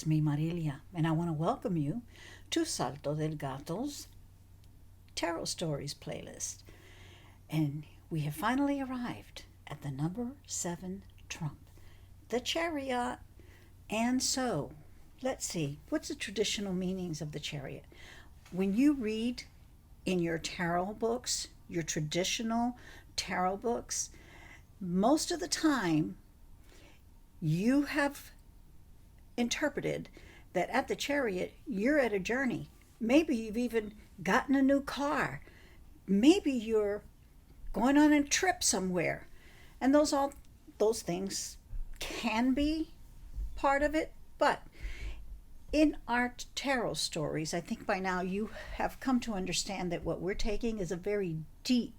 it's me, Marilia, and I want to welcome you to Salto del Gato's Tarot Stories playlist. And we have finally arrived at the number 7 trump, the Chariot. And so, let's see, what's the traditional meanings of the Chariot? When you read in your tarot books, your traditional tarot books, most of the time you have interpreted that at the Chariot you're at a journey. Maybe you've even gotten a new car. Maybe you're going on a trip somewhere. And those things can be part of it, but in our tarot stories, I think by now you have come to understand that what we're taking is a very deep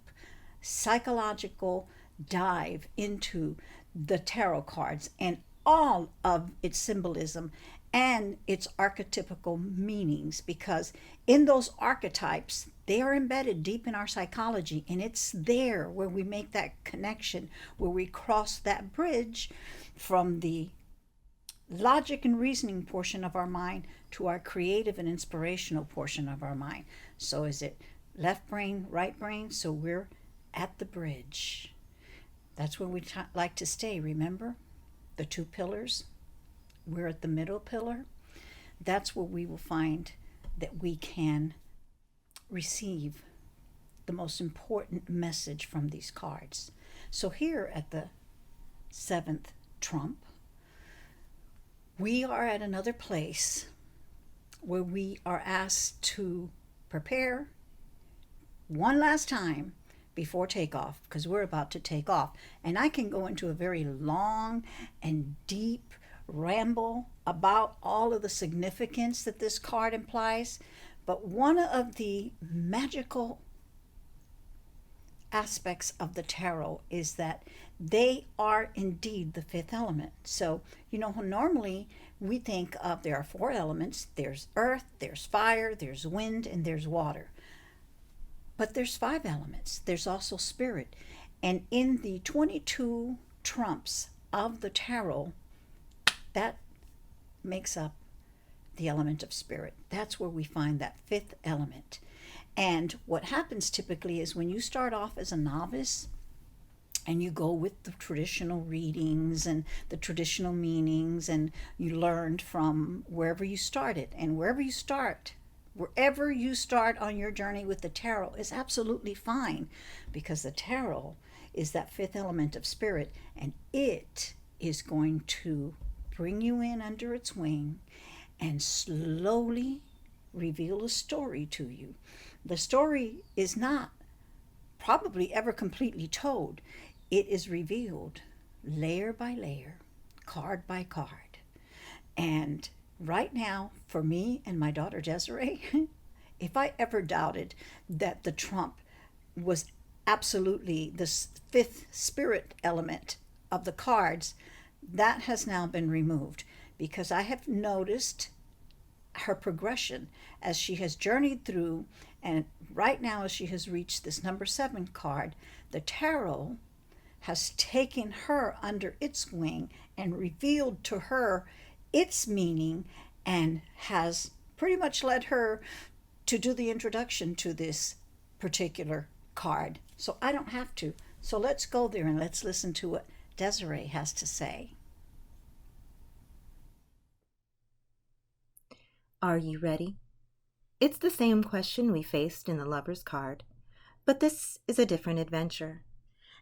psychological dive into the tarot cards and all of its symbolism and its archetypical meanings, because in those archetypes they are embedded deep in our psychology, and it's there where we make that connection, where we cross that bridge from the logic and reasoning portion of our mind to our creative and inspirational portion of our mind. So is it left brain, right brain? So we're at the bridge. That's where we like to stay, remember? The 2 pillars. We're at the middle pillar. That's where we will find that we can receive the most important message from these cards. So here at the 7th trump, we are at another place where we are asked to prepare one last time before takeoff, because we're about to take off. And I can go into a very long and deep ramble about all of the significance that this card implies. But one of the magical aspects of the tarot is that they are indeed the 5th element. So, normally we think of there are 4 elements. There's earth, there's fire, there's wind, and there's water. But there's 5 elements. There's also spirit. And in the 22 trumps of the tarot, that makes up the element of spirit. That's where we find that 5th element. And what happens typically is when you start off as a novice and you go with the traditional readings and the traditional meanings, and you learned from wherever you started. And wherever you start on your journey with the tarot is absolutely fine, because the tarot is that 5th element of spirit, and it is going to bring you in under its wing and slowly reveal a story to you. The story is not probably ever completely told. It is revealed layer by layer, card by card. And right now, for me and my daughter Desiree, if I ever doubted that the trump was absolutely the 5th spirit element of the cards, that has now been removed, because I have noticed her progression as she has journeyed through. And right now, as she has reached this number 7 card, the tarot has taken her under its wing and revealed to her its meaning, and has pretty much led her to do the introduction to this particular card. So I don't have to. So let's go there and let's listen to what Desiree has to say. Are you ready? It's the same question we faced in the Lover's card, but this is a different adventure.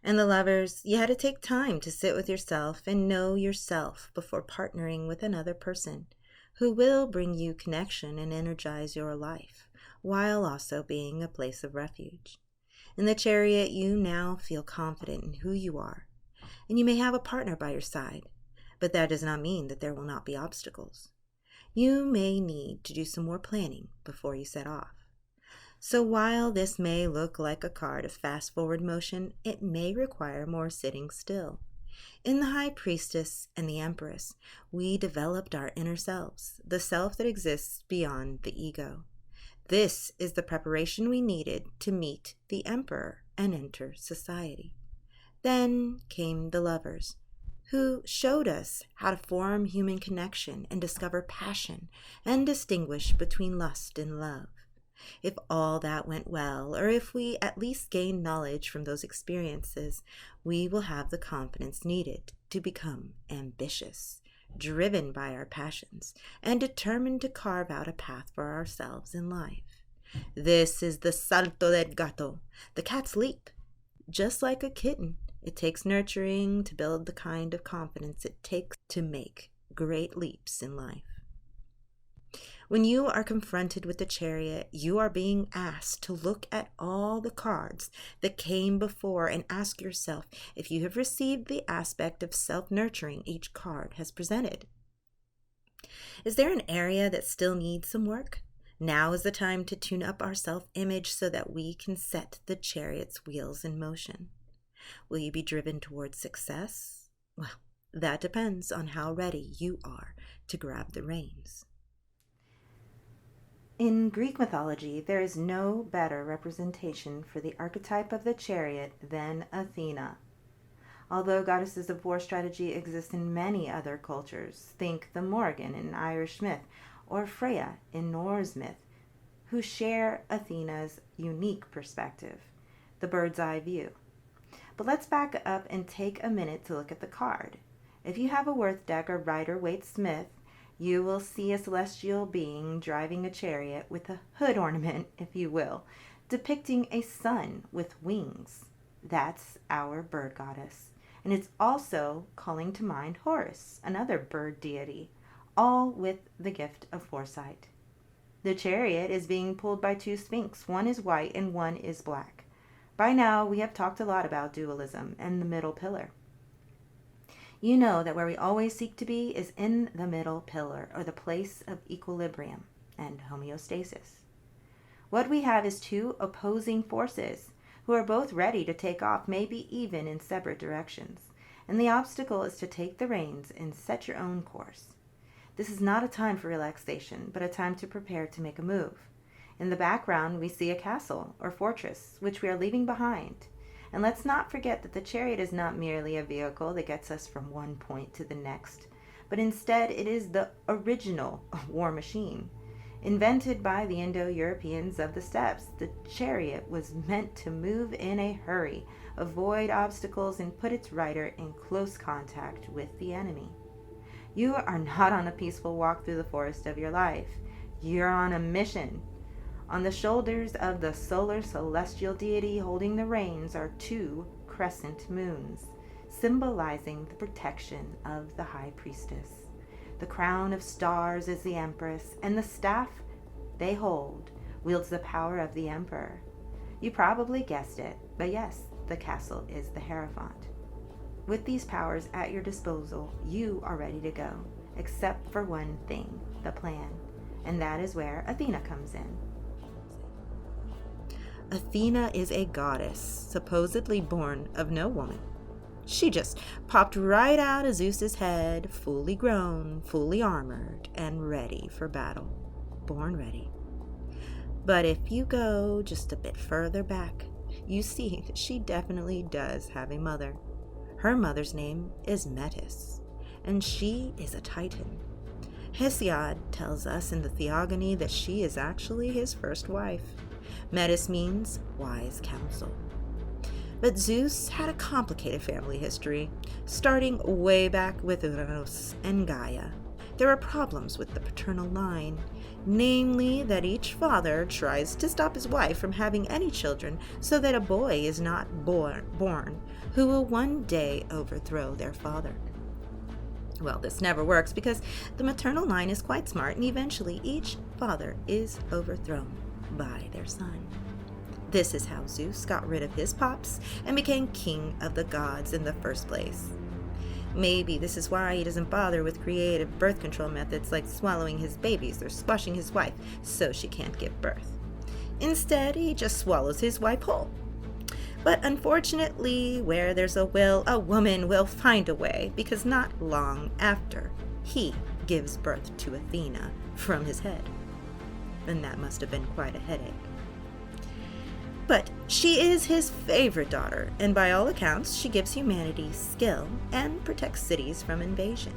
In the Lovers, you had to take time to sit with yourself and know yourself before partnering with another person who will bring you connection and energize your life, while also being a place of refuge. In the Chariot, you now feel confident in who you are, and you may have a partner by your side, but that does not mean that there will not be obstacles. You may need to do some more planning before you set off. So while this may look like a card of fast-forward motion, it may require more sitting still. In the High Priestess and the Empress, we developed our inner selves, the self that exists beyond the ego. This is the preparation we needed to meet the Emperor and enter society. Then came the Lovers, who showed us how to form human connection and discover passion and distinguish between lust and love. If all that went well, or if we at least gained knowledge from those experiences, we will have the confidence needed to become ambitious, driven by our passions, and determined to carve out a path for ourselves in life. This is the salto del gato, the cat's leap. Just like a kitten, it takes nurturing to build the kind of confidence it takes to make great leaps in life. When you are confronted with the chariot, you are being asked to look at all the cards that came before and ask yourself if you have received the aspect of self-nurturing each card has presented. Is there an area that still needs some work? Now is the time to tune up our self-image so that we can set the chariot's wheels in motion. Will you be driven towards success? Well, that depends on how ready you are to grab the reins. In Greek mythology, there is no better representation for the archetype of the chariot than Athena. Although goddesses of war strategy exist in many other cultures, think the Morrigan in Irish myth or Freya in Norse myth, who share Athena's unique perspective, the bird's eye view. But let's back up and take a minute to look at the card. If you have a Worth deck or Rider-Waite Smith, you will see a celestial being driving a chariot with a hood ornament, if you will, depicting a sun with wings. That's our bird goddess. And it's also calling to mind Horus, another bird deity, all with the gift of foresight. The chariot is being pulled by two sphinx. One is white and one is black. By now, we have talked a lot about dualism and the middle pillar. You know that where we always seek to be is in the middle pillar, or the place of equilibrium and homeostasis. What we have is two opposing forces who are both ready to take off, maybe even in separate directions. And the obstacle is to take the reins and set your own course. This is not a time for relaxation, but a time to prepare to make a move. In the background, we see a castle or fortress, which we are leaving behind. And let's not forget that the chariot is not merely a vehicle that gets us from one point to the next, but instead it is the original war machine. Invented by the Indo-Europeans of the steppes, the chariot was meant to move in a hurry, avoid obstacles, and put its rider in close contact with the enemy. You are not on a peaceful walk through the forest of your life. You're on a mission. On the shoulders of the solar celestial deity holding the reins are two crescent moons, symbolizing the protection of the high priestess. The crown of stars is the empress, and the staff they hold wields the power of the emperor. You probably guessed it, but yes, the castle is the Hierophant. With these powers at your disposal, you are ready to go, except for one thing, the plan, and that is where Athena comes in. Athena is a goddess, supposedly born of no woman. She just popped right out of Zeus's head, fully grown, fully armored, and ready for battle. Born ready. But if you go just a bit further back, you see that she definitely does have a mother. Her mother's name is Metis, and she is a Titan. Hesiod tells us in the Theogony that she is actually his first wife. Metis means wise counsel. But Zeus had a complicated family history, starting way back with Uranus and Gaia. There are problems with the paternal line, namely that each father tries to stop his wife from having any children so that a boy is not born who will one day overthrow their father. Well, this never works because the maternal line is quite smart, and eventually each father is overthrown by their son. This is how Zeus got rid of his pops and became king of the gods in the first place. Maybe this is why he doesn't bother with creative birth control methods like swallowing his babies or squashing his wife so she can't give birth. Instead, he just swallows his wife whole. But unfortunately, where there's a will, a woman will find a way, because not long after, he gives birth to Athena from his head. And that must have been quite a headache. But she is his favorite daughter, and by all accounts, she gives humanity skill and protects cities from invasion.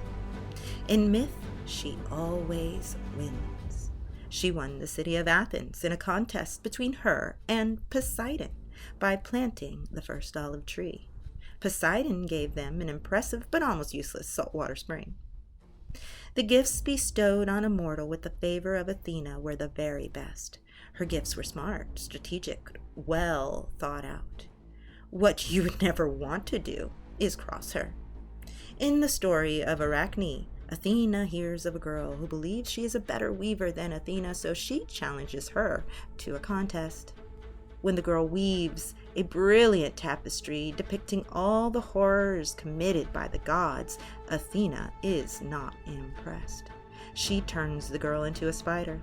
In myth, she always wins. She won the city of Athens in a contest between her and Poseidon by planting the first olive tree. Poseidon gave them an impressive but almost useless saltwater spring. The gifts bestowed on a mortal with the favor of Athena were the very best. Her gifts were smart, strategic, well thought out. What you would never want to do is cross her. In the story of Arachne, Athena hears of a girl who believes she is a better weaver than Athena, so she challenges her to a contest. When the girl weaves a brilliant tapestry depicting all the horrors committed by the gods, Athena is not impressed. She turns the girl into a spider.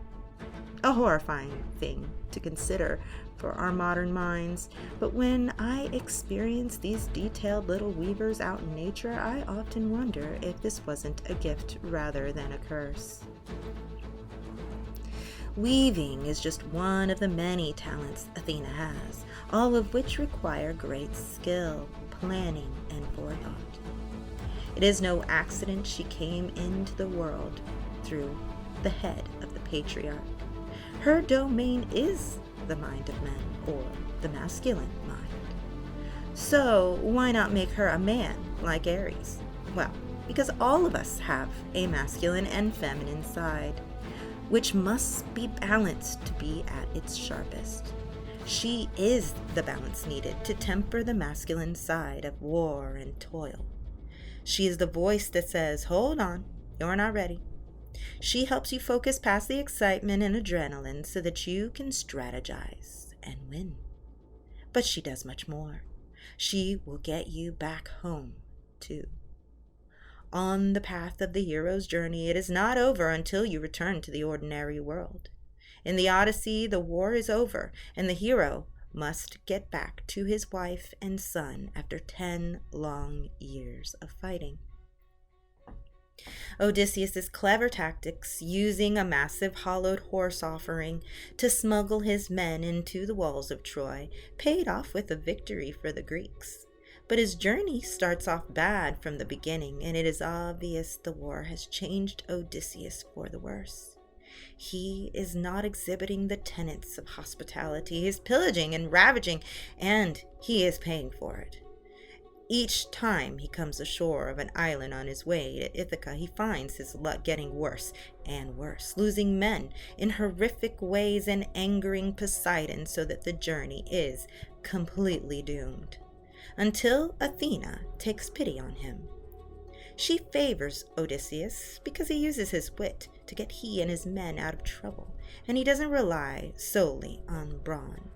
A horrifying thing to consider for our modern minds, but when I experience these detailed little weavers out in nature, I often wonder if this wasn't a gift rather than a curse. Weaving is just one of the many talents Athena has, all of which require great skill, planning, and forethought. It is no accident she came into the world through the head of the patriarch. Her domain is the mind of men, or the masculine mind. So why not make her a man like Ares? Well, because all of us have a masculine and feminine side, which must be balanced to be at its sharpest. She is the balance needed to temper the masculine side of war and toil. She is the voice that says, "Hold on, you're not ready." She helps you focus past the excitement and adrenaline so that you can strategize and win. But she does much more. She will get you back home, too. On the path of the hero's journey, it is not over until you return to the ordinary world. In the Odyssey, the war is over, and the hero must get back to his wife and son after 10 long years of fighting. Odysseus' clever tactics, using a massive hollowed horse offering to smuggle his men into the walls of Troy, paid off with a victory for the Greeks. But his journey starts off bad from the beginning, and it is obvious the war has changed Odysseus for the worse. He is not exhibiting the tenets of hospitality. He is pillaging and ravaging, and he is paying for it. Each time he comes ashore of an island on his way to Ithaca, he finds his luck getting worse and worse, losing men in horrific ways and angering Poseidon so that the journey is completely doomed. Until Athena takes pity on him. She favors Odysseus because he uses his wit to get he and his men out of trouble, and he doesn't rely solely on brawn.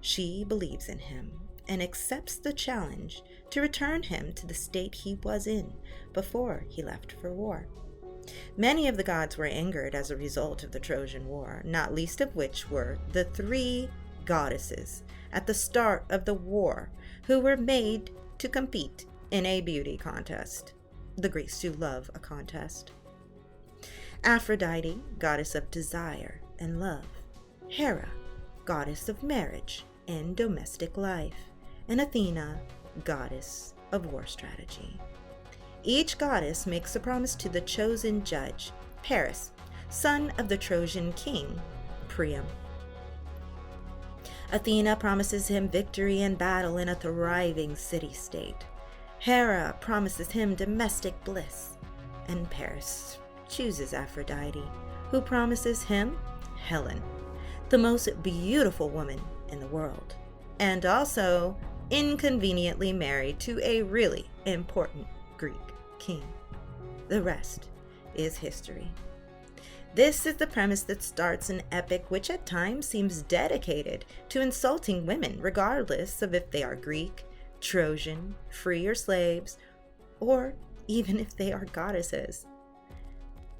She believes in him and accepts the challenge to return him to the state he was in before he left for war. Many of the gods were angered as a result of the Trojan War, not least of which were the 3 goddesses at the start of the war who were made to compete in a beauty contest. The Greeks do love a contest. Aphrodite, goddess of desire and love. Hera, goddess of marriage and domestic life. And Athena, goddess of war strategy. Each goddess makes a promise to the chosen judge, Paris, son of the Trojan king, Priam. Athena promises him victory in battle in a thriving city-state. Hera promises him domestic bliss, and Paris chooses Aphrodite, who promises him Helen, the most beautiful woman in the world, and also inconveniently married to a really important Greek king. The rest is history. This is the premise that starts an epic which at times seems dedicated to insulting women, regardless of if they are Greek, Trojan, free or slaves, or even if they are goddesses.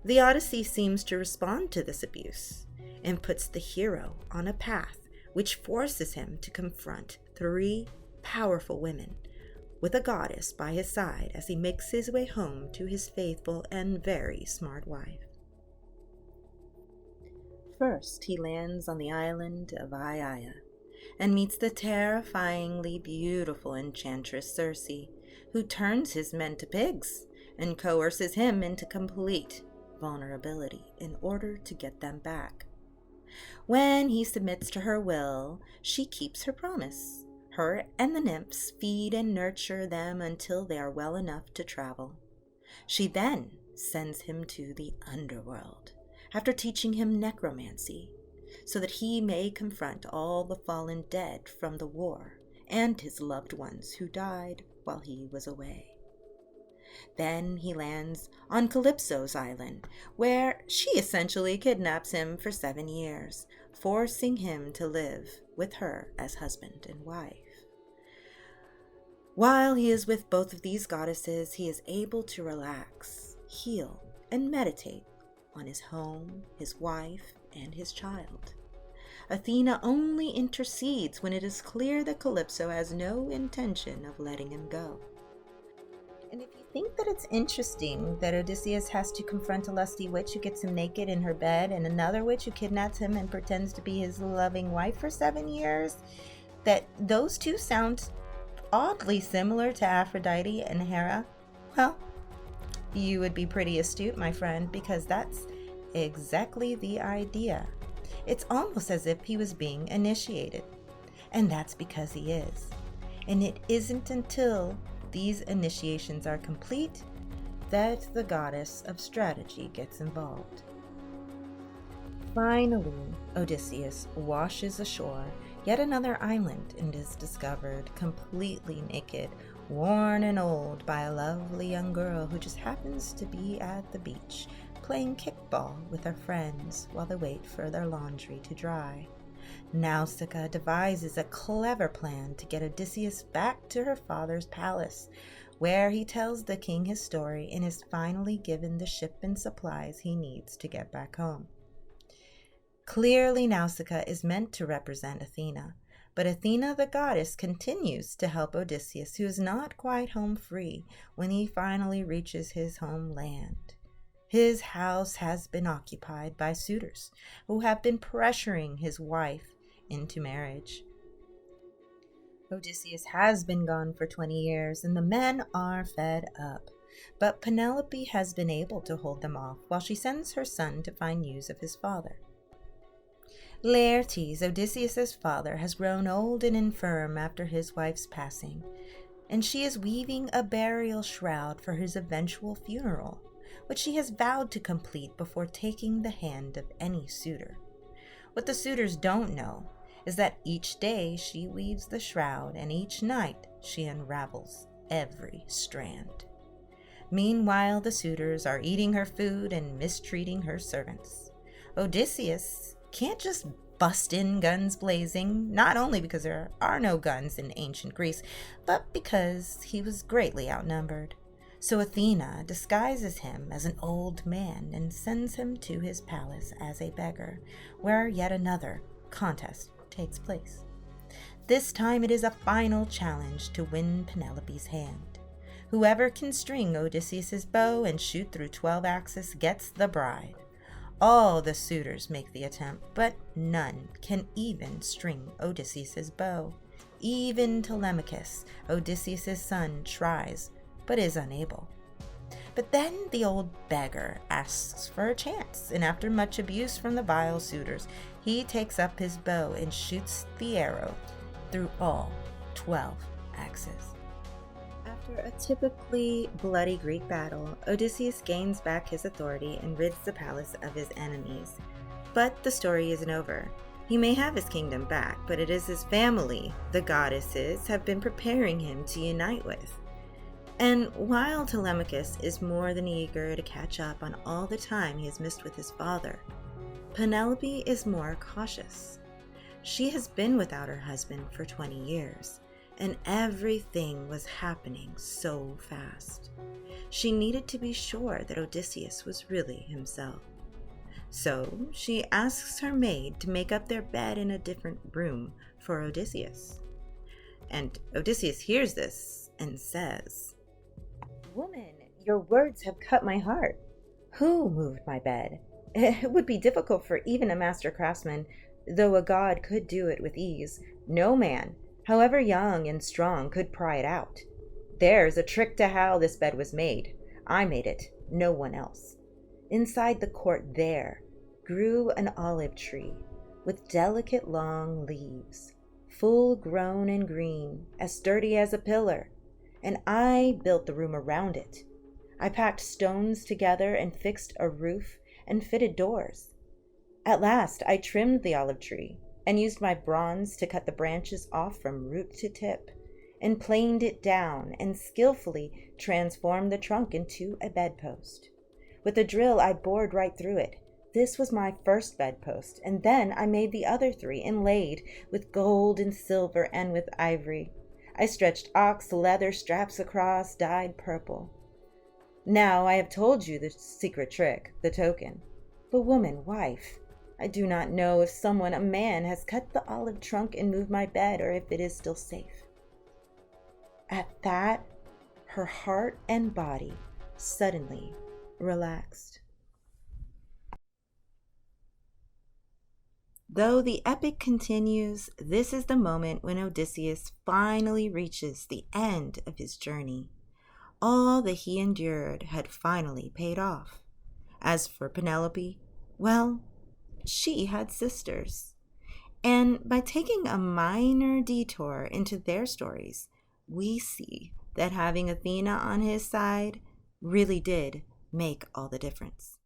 The Odyssey seems to respond to this abuse and puts the hero on a path which forces him to confront 3 powerful women with a goddess by his side as he makes his way home to his faithful and very smart wife. First, he lands on the island of Aiaia, and meets the terrifyingly beautiful enchantress Circe, who turns his men to pigs and coerces him into complete vulnerability in order to get them back. When he submits to her will, she keeps her promise. Her and the nymphs feed and nurture them until they are well enough to travel. She then sends him to the underworld, after teaching him necromancy, so that he may confront all the fallen dead from the war and his loved ones who died while he was away. Then he lands on Calypso's island, where she essentially kidnaps him for 7 years, forcing him to live with her as husband and wife. While he is with both of these goddesses, he is able to relax, heal, and meditate on his home, his wife, and his child. Athena only intercedes when it is clear that Calypso has no intention of letting him go. And if you think that it's interesting that Odysseus has to confront a lusty witch who gets him naked in her bed and another witch who kidnaps him and pretends to be his loving wife for 7 years, that those two sound oddly similar to Aphrodite and Hera, well, you would be pretty astute, my friend, because that's exactly the idea. It's almost as if he was being initiated. And that's because he is. And it isn't until these initiations are complete that the goddess of strategy gets involved. Finally, Odysseus washes ashore yet another island and is discovered completely naked, worn and old by a lovely young girl who just happens to be at the beach playing kickball with her friends while they wait for their laundry to dry. Nausicaa devises a clever plan to get Odysseus back to her father's palace, where he tells the king his story and is finally given the ship and supplies he needs to get back home. Clearly, Nausicaa is meant to represent Athena, but Athena the goddess continues to help Odysseus, who is not quite home free when he finally reaches his homeland. His house has been occupied by suitors who have been pressuring his wife into marriage. Odysseus has been gone for 20 years, and the men are fed up. But Penelope has been able to hold them off while she sends her son to find news of his father. Laertes, Odysseus's father, has grown old and infirm after his wife's passing, and she is weaving a burial shroud for his eventual funeral, which she has vowed to complete before taking the hand of any suitor. What the suitors don't know is that each day she weaves the shroud, and each night she unravels every strand. Meanwhile, the suitors are eating her food and mistreating her servants. Odysseus can't just bust in guns blazing, not only because there are no guns in ancient Greece, but because he was greatly outnumbered. So Athena disguises him as an old man and sends him to his palace as a beggar, where yet another contest takes place. This time it is a final challenge to win Penelope's hand. Whoever can string Odysseus's bow and shoot through 12 axes gets the bride. All the suitors make the attempt, but none can even string Odysseus's bow. Even Telemachus, Odysseus's son, tries, but is unable. But then the old beggar asks for a chance, and after much abuse from the vile suitors, he takes up his bow and shoots the arrow through all 12 axes. After a typically bloody Greek battle, Odysseus gains back his authority and rids the palace of his enemies. But the story isn't over. He may have his kingdom back, but it is his family the goddesses have been preparing him to unite with. And while Telemachus is more than eager to catch up on all the time he has missed with his father, Penelope is more cautious. She has been without her husband for 20 years, and everything was happening so fast. She needed to be sure that Odysseus was really himself. So she asks her maid to make up their bed in a different room for Odysseus. And Odysseus hears this and says, "Woman, your words have cut my heart. Who moved my bed? It would be difficult for even a master craftsman, Though a god could do it with ease, no man, however young and strong, could pry it out. There's a trick to how this bed was made. I made it, no one else. Inside the court there grew an olive tree with delicate long leaves, full grown and green, as sturdy as a pillar, and I built the room around it. I packed stones together and fixed a roof and fitted doors. At last I trimmed the olive tree and used my bronze to cut the branches off from root to tip, and planed it down and skillfully transformed the trunk into a bedpost. With a drill I bored right through it. This was my first bedpost, and then I made the other 3 inlaid with gold and silver and with ivory. I stretched ox leather straps across, dyed purple. Now I have told you the secret trick, the token. But woman, wife, I do not know if someone, a man, has cut the olive trunk and moved my bed, or if it is still safe. At that, her heart and body suddenly relaxed. Though the epic continues, this is the moment when Odysseus finally reaches the end of his journey. All that he endured had finally paid off. As for Penelope, well, she had sisters. And by taking a minor detour into their stories, we see that having Athena on his side really did make all the difference.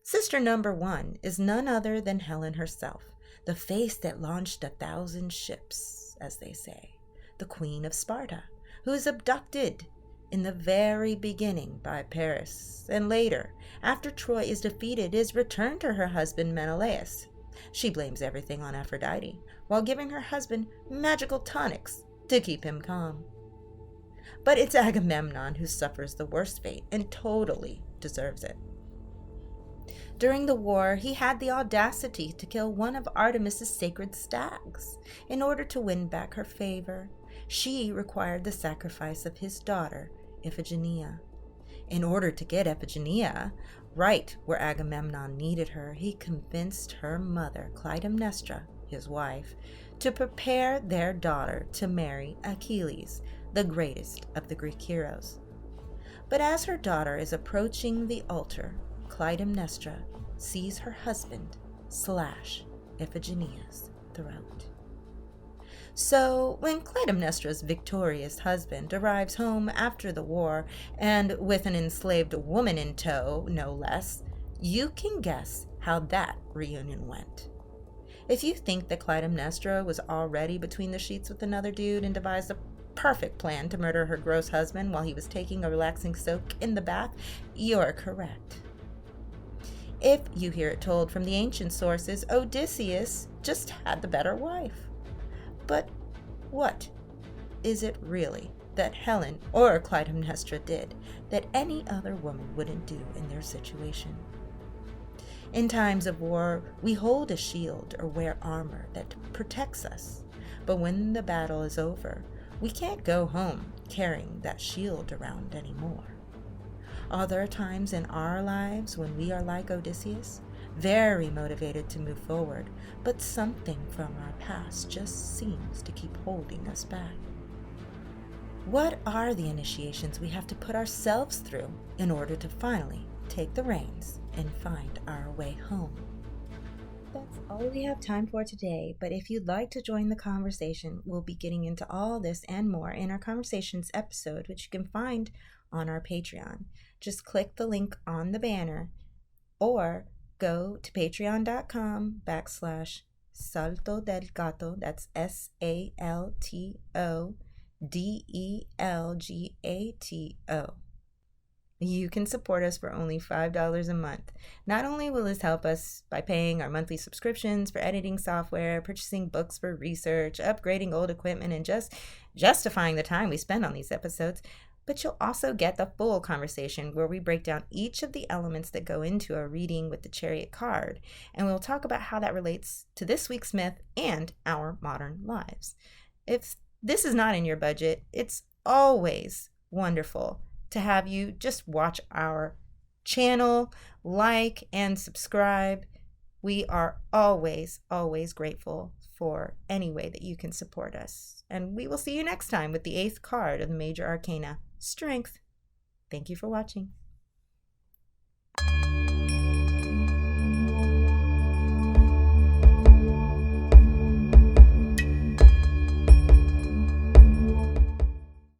Sister number 1 is none other than Helen herself, the face that launched 1,000 ships, as they say, the Queen of Sparta, who is abducted in the very beginning by Paris, and later, after Troy is defeated, is returned to her husband Menelaus. She blames everything on Aphrodite, while giving her husband magical tonics to keep him calm. But it's Agamemnon who suffers the worst fate and totally deserves it. During the war, he had the audacity to kill one of Artemis's sacred stags in order to win back her favor. She required the sacrifice of his daughter, Iphigenia. In order to get Iphigenia right where Agamemnon needed her, he convinced her mother, Clytemnestra, his wife, to prepare their daughter to marry Achilles, the greatest of the Greek heroes. But as her daughter is approaching the altar, Clytemnestra sees her husband slash Iphigenia's throat. So when Clytemnestra's victorious husband arrives home after the war, and with an enslaved woman in tow, no less, you can guess how that reunion went. If you think that Clytemnestra was already between the sheets with another dude and devised a perfect plan to murder her gross husband while he was taking a relaxing soak in the bath, you're correct. If you hear it told from the ancient sources, Odysseus just had the better wife. But what is it really that Helen or Clytemnestra did that any other woman wouldn't do in their situation? In times of war, we hold a shield or wear armor that protects us. But when the battle is over, we can't go home carrying that shield around anymore. Are there times in our lives when we are like Odysseus, very motivated to move forward, but something from our past just seems to keep holding us back? What are the initiations we have to put ourselves through in order to finally take the reins and find our way home? That's all we have time for today, but if you'd like to join the conversation, we'll be getting into all this and more in our Conversations episode, which you can find on our Patreon. Just click the link on the banner or go to patreon.com/Salto del Gato, that's SaltoDelgato. You can support us for only $5 a month. Not only will this help us by paying our monthly subscriptions for editing software, purchasing books for research, upgrading old equipment, and just justifying the time we spend on these episodes, but you'll also get the full conversation where we break down each of the elements that go into a reading with the Chariot card, and we'll talk about how that relates to this week's myth and our modern lives. If this is not in your budget, it's always wonderful to have you just watch our channel, like and subscribe. We are always, always grateful for any way that you can support us. And we will see you next time with the 8th card of the Major Arcana, Strength. Thank you for watching.